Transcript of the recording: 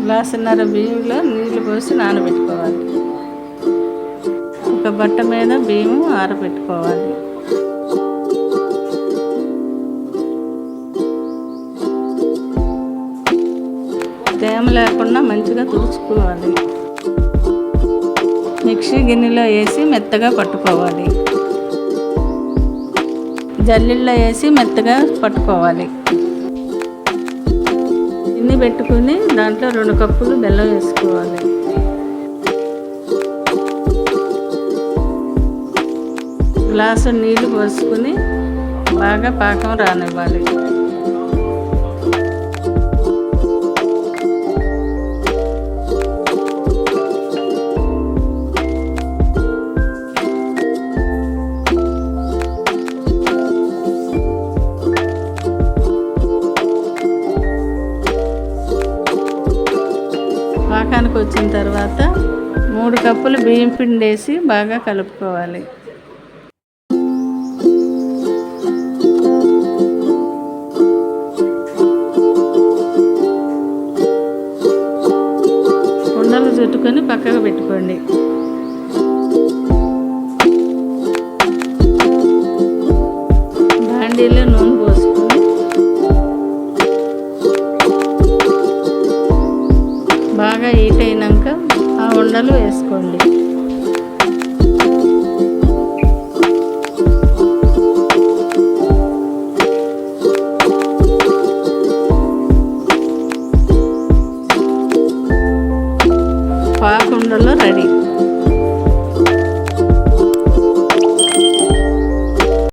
గ్లాసున్నర బియ్యంలో నీళ్లు పోసి నానబెట్టుకోవాలి. ఒక బట్ట మీద బియ్యం ఆరబెట్టుకోవాలి. తేమ లేకుండా మంచిగా తుడుచుకోవాలి. మిక్సీ గిన్నెలో వేసి మెత్తగా పట్టుకోవాలి. జల్లిల్లో వేసి మెత్తగా పట్టుకోవాలి. గిన్నె పెట్టుకుని దాంట్లో 2 కప్పులు బెల్లం వేసుకోవాలి. గ్లాసు నీళ్లు పోసుకుని బాగా పాకం రానివ్వాలి. పాకానికి వచ్చిన తర్వాత 3 కప్పులు బియ్యం పిండి వేసి బాగా కలుపుకోవాలి. ఉండలు చుట్టుకొని పక్కకు పెట్టుకోండి. బాండీలో నూనె పోసుకొని బాగా హీట్ అయినాక ఆ ఉండలు వేసుకోండి.